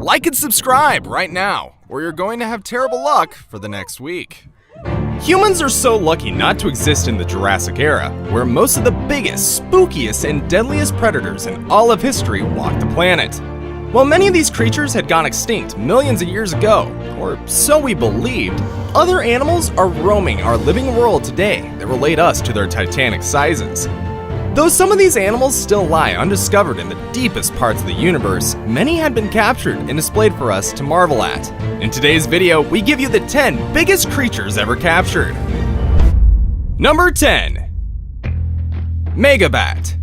Like and subscribe right now, or you're going to have terrible luck for the next week. Humans are so lucky not to exist in the Jurassic era, where most of the biggest, spookiest, and deadliest predators in all of history walked the planet. While many of these creatures had gone extinct millions of years ago, or so we believed, other animals are roaming our living world today that relate us to their titanic sizes. Though some of these animals still lie undiscovered in the deepest parts of the universe, many had been captured and displayed for us to marvel at. In today's video, we give you the 10 biggest creatures ever captured. Number 10. Megabat.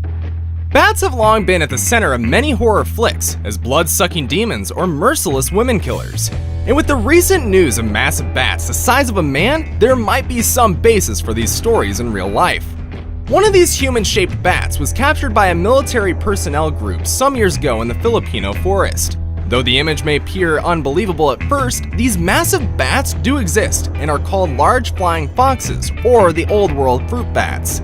Bats have long been at the center of many horror flicks as blood-sucking demons or merciless women killers. And with the recent news of massive bats the size of a man, there might be some basis for these stories in real life. One of these human-shaped bats was captured by a military personnel group some years ago in the Filipino forest. Though the image may appear unbelievable at first, these massive bats do exist and are called large flying foxes or the old world fruit bats.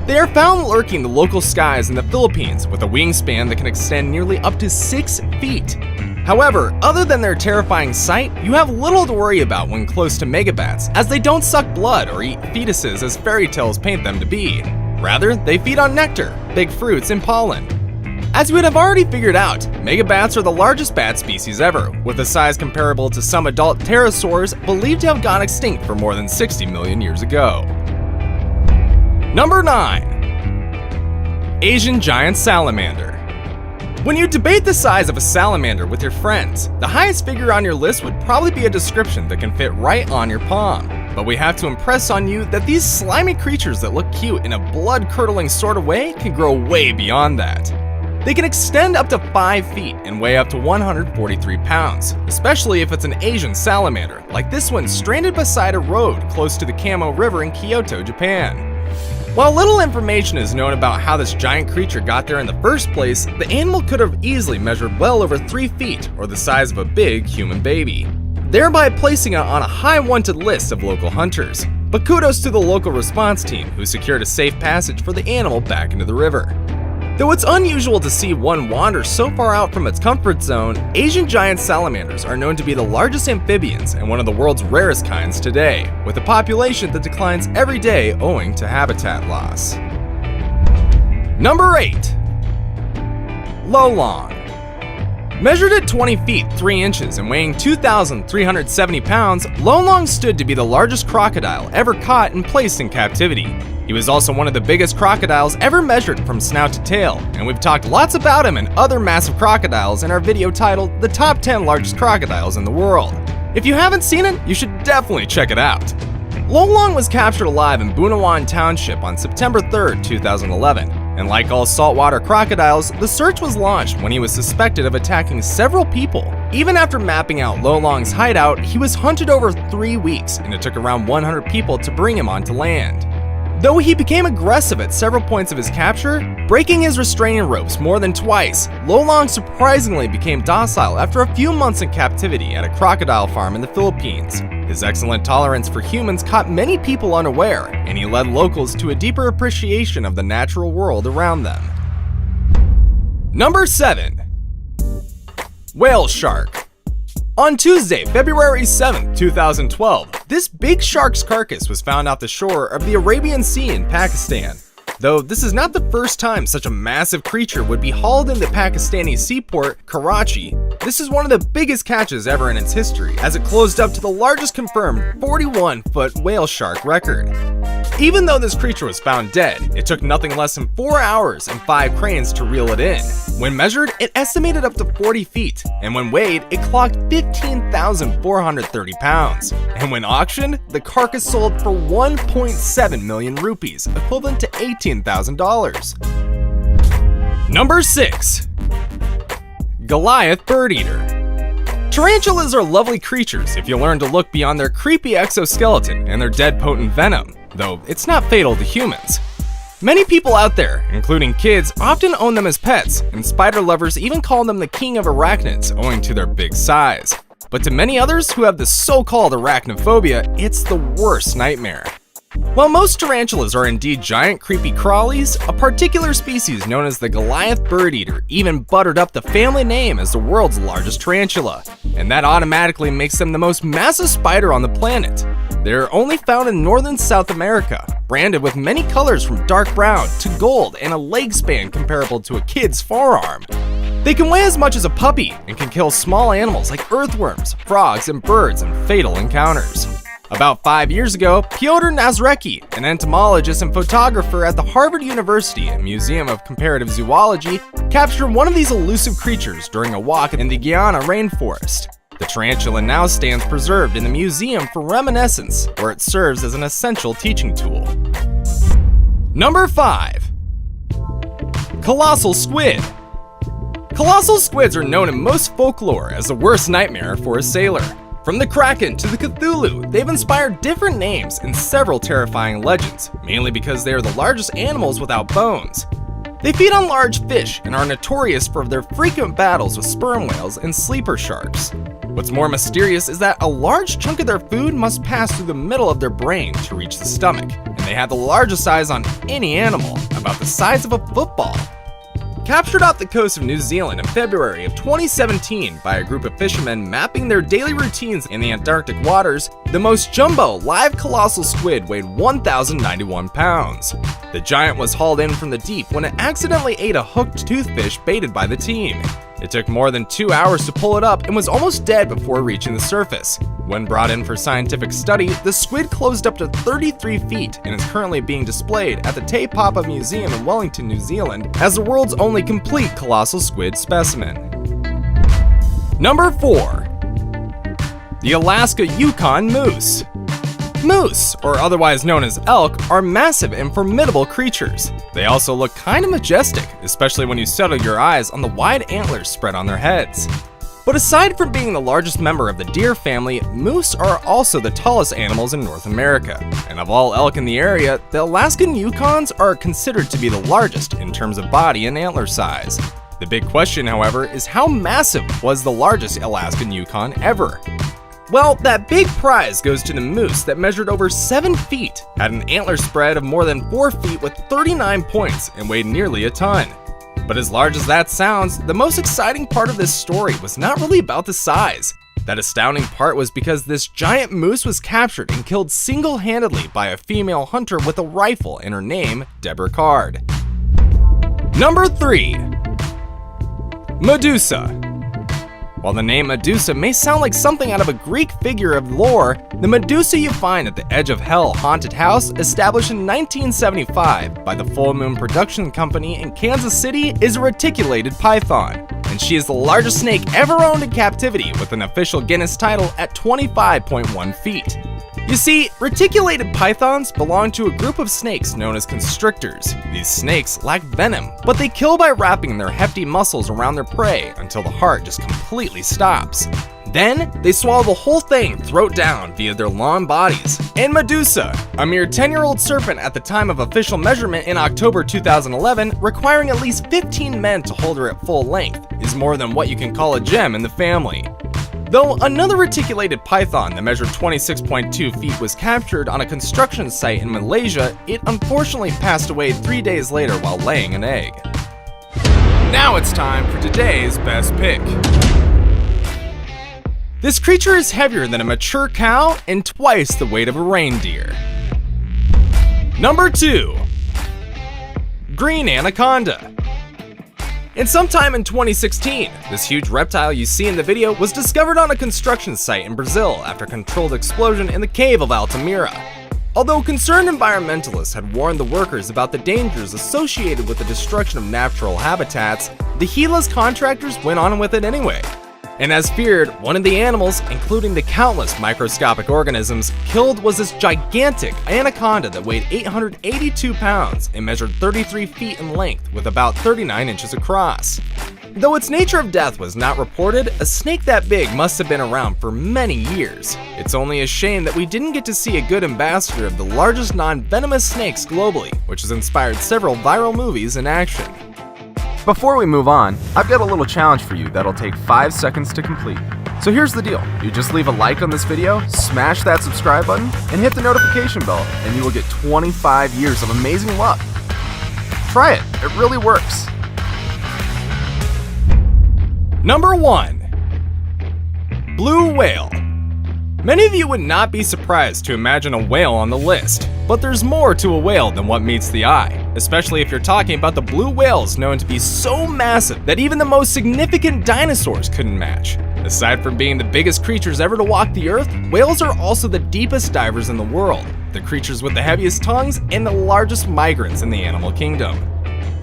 They are found lurking the local skies in the Philippines with a wingspan that can extend nearly up to 6 feet. However, other than their terrifying sight, you have little to worry about when close to megabats, as they don't suck blood or eat fetuses as fairy tales paint them to be. Rather, they feed on nectar, big fruits, and pollen. As you would have already figured out, megabats are the largest bat species ever, with a size comparable to some adult pterosaurs believed to have gone extinct for more than 60 million years ago. Number 9. Asian giant salamander. When you debate the size of a salamander with your friends, the highest figure on your list would probably be a description that can fit right on your palm. But we have to impress on you that these slimy creatures that look cute in a blood-curdling sort of way can grow way beyond that. They can extend up to 5 feet and weigh up to 143 pounds, especially if it's an Asian salamander, like this one stranded beside a road close to the Kamo River in Kyoto, Japan. While little information is known about how this giant creature got there in the first place, the animal could have easily measured well over 3 feet, or the size of a big human baby, thereby placing it on a high wanted list of local hunters. But kudos to the local response team who secured a safe passage for the animal back into the river. Though it's unusual to see one wander so far out from its comfort zone, Asian giant salamanders are known to be the largest amphibians and one of the world's rarest kinds today, with a population that declines every day owing to habitat loss. Number 8. Lolong. Measured at 20 feet 3 inches and weighing 2,370 pounds, Lolong stood to be the largest crocodile ever caught and placed in captivity. He was also one of the biggest crocodiles ever measured from snout to tail, and we've talked lots about him and other massive crocodiles in our video titled The Top 10 Largest Crocodiles in the World. If you haven't seen it, you should definitely check it out. Lolong was captured alive in Bunawan Township on September 3rd, 2011. And like all saltwater crocodiles, the search was launched when he was suspected of attacking several people. Even after mapping out Lolong's hideout, he was hunted over 3 weeks, and it took around 100 people to bring him onto land. Though he became aggressive at several points of his capture, breaking his restraining ropes more than twice, Lolong surprisingly became docile after a few months in captivity at a crocodile farm in the Philippines. His excellent tolerance for humans caught many people unaware, and he led locals to a deeper appreciation of the natural world around them. Number 7. Whale shark. On Tuesday, February 7th, 2012, this big shark's carcass was found off the shore of the Arabian Sea in Pakistan. Though this is not the first time such a massive creature would be hauled into Pakistani seaport, Karachi, this is one of the biggest catches ever in its history, as it closed up to the largest confirmed 41-foot whale shark record. Even though this creature was found dead, it took nothing less than 4 hours and 5 cranes to reel it in. When measured, it estimated up to 40 feet, and when weighed, it clocked 15,430 pounds. And when auctioned, the carcass sold for 1.7 million rupees, equivalent to $18,000. Number 6. Goliath bird eater. Tarantulas are lovely creatures if you learn to look beyond their creepy exoskeleton and their dead potent venom, though it's not fatal to humans. Many people out there, including kids, often own them as pets, and spider lovers even call them the king of arachnids owing to their big size. But to many others who have the so-called arachnophobia, it's the worst nightmare. While most tarantulas are indeed giant creepy crawlies, a particular species known as the Goliath bird eater even buttered up the family name as the world's largest tarantula, and that automatically makes them the most massive spider on the planet. They're only found in northern South America, branded with many colors from dark brown to gold and a leg span comparable to a kid's forearm. They can weigh as much as a puppy and can kill small animals like earthworms, frogs, and birds in fatal encounters. About 5 years ago, Piotr Nazrecki, an entomologist and photographer at the Harvard University and Museum of Comparative Zoology, captured one of these elusive creatures during a walk in the Guyana rainforest. The tarantula now stands preserved in the museum for reminiscence, where it serves as an essential teaching tool. Number 5. Colossal squid. Colossal squids are known in most folklore as the worst nightmare for a sailor. From the Kraken to the Cthulhu, they've inspired different names in several terrifying legends, mainly because they are the largest animals without bones. They feed on large fish and are notorious for their frequent battles with sperm whales and sleeper sharks. What's more mysterious is that a large chunk of their food must pass through the middle of their brain to reach the stomach, and they have the largest eyes on any animal, about the size of a football. Captured off the coast of New Zealand in February of 2017 by a group of fishermen mapping their daily routines in the Antarctic waters, the most jumbo live colossal squid weighed 1,091 pounds. The giant was hauled in from the deep when it accidentally ate a hooked toothfish baited by the team. It took more than 2 hours to pull it up and was almost dead before reaching the surface. When brought in for scientific study, the squid closed up to 33 feet and is currently being displayed at the Te Papa Museum in Wellington, New Zealand, as the world's only complete colossal squid specimen. Number 4. The Alaska Yukon Moose. Moose, or otherwise known as elk, are massive and formidable creatures. They also look kinda majestic, especially when you settle your eyes on the wide antlers spread on their heads. But aside from being the largest member of the deer family, moose are also the tallest animals in North America. And of all elk in the area, the Alaskan Yukons are considered to be the largest in terms of body and antler size. The big question, however, is how massive was the largest Alaskan Yukon ever? Well, that big prize goes to the moose that measured over 7 feet, had an antler spread of more than 4 feet with 39 points, and weighed nearly a ton. But as large as that sounds, the most exciting part of this story was not really about the size. That astounding part was because this giant moose was captured and killed single-handedly by a female hunter with a rifle and her name, Deborah Card. Number 3. Medusa. While the name Medusa may sound like something out of a Greek figure of lore, the Medusa you find at the Edge of Hell haunted house, established in 1975 by the Full Moon Production Company in Kansas City, is a reticulated python, and she is the largest snake ever owned in captivity with an official Guinness title at 25.1 feet. You see, reticulated pythons belong to a group of snakes known as constrictors. These snakes lack venom, but they kill by wrapping their hefty muscles around their prey until the heart just completely stops. Then, they swallow the whole thing throat down via their long bodies. And Medusa, a mere 10-year-old serpent at the time of official measurement in October 2011, requiring at least 15 men to hold her at full length, is more than what you can call a gem in the family. Though another reticulated python that measured 26.2 feet was captured on a construction site in Malaysia, it unfortunately passed away 3 days later while laying an egg. Now it's time for today's best pick. This creature is heavier than a mature cow and twice the weight of a reindeer. Number 2. Green anaconda. And sometime in 2016, this huge reptile you see in the video was discovered on a construction site in Brazil after a controlled explosion in the cave of Altamira. Although concerned environmentalists had warned the workers about the dangers associated with the destruction of natural habitats, the heedless contractors went on with it anyway. And as feared, one of the animals, including the countless microscopic organisms, killed was this gigantic anaconda that weighed 882 pounds and measured 33 feet in length with about 39 inches across. Though its nature of death was not reported, a snake that big must have been around for many years. It's only a shame that we didn't get to see a good ambassador of the largest non-venomous snakes globally, which has inspired several viral movies in action. Before we move on, I've got a little challenge for you that'll take 5 seconds to complete. So here's the deal. You just leave a like on this video, smash that subscribe button, and hit the notification bell, and you will get 25 years of amazing luck. Try it. It really works. Number 1. Blue whale. Many of you would not be surprised to imagine a whale on the list, but there's more to a whale than what meets the eye, especially if you're talking about the blue whales known to be so massive that even the most significant dinosaurs couldn't match. Aside from being the biggest creatures ever to walk the earth, whales are also the deepest divers in the world, the creatures with the heaviest tongues, and the largest migrants in the animal kingdom.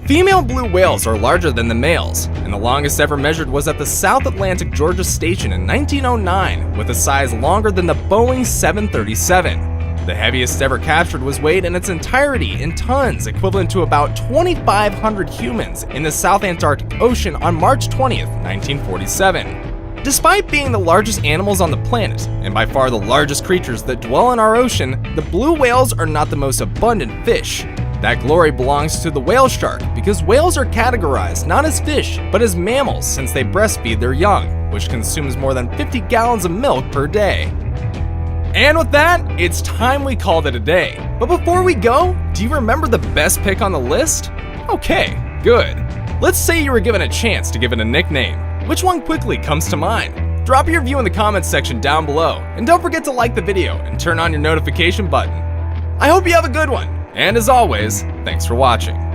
Female blue whales are larger than the males, and the longest ever measured was at the South Atlantic Georgia Station in 1909, with a size longer than the Boeing 737. The heaviest ever captured was weighed in its entirety in tons, equivalent to about 2,500 humans in the South Antarctic Ocean on March 20th, 1947. Despite being the largest animals on the planet, and by far the largest creatures that dwell in our ocean, the blue whales are not the most abundant fish. That glory belongs to the whale shark, because whales are categorized not as fish, but as mammals since they breastfeed their young, which consumes more than 50 gallons of milk per day. And with that, it's time we called it a day. But before we go, do you remember the best pick on the list? Okay, good. Let's say you were given a chance to give it a nickname. Which one quickly comes to mind? Drop your view in the comments section down below, and don't forget to like the video and turn on your notification button. I hope you have a good one. And as always, thanks for watching.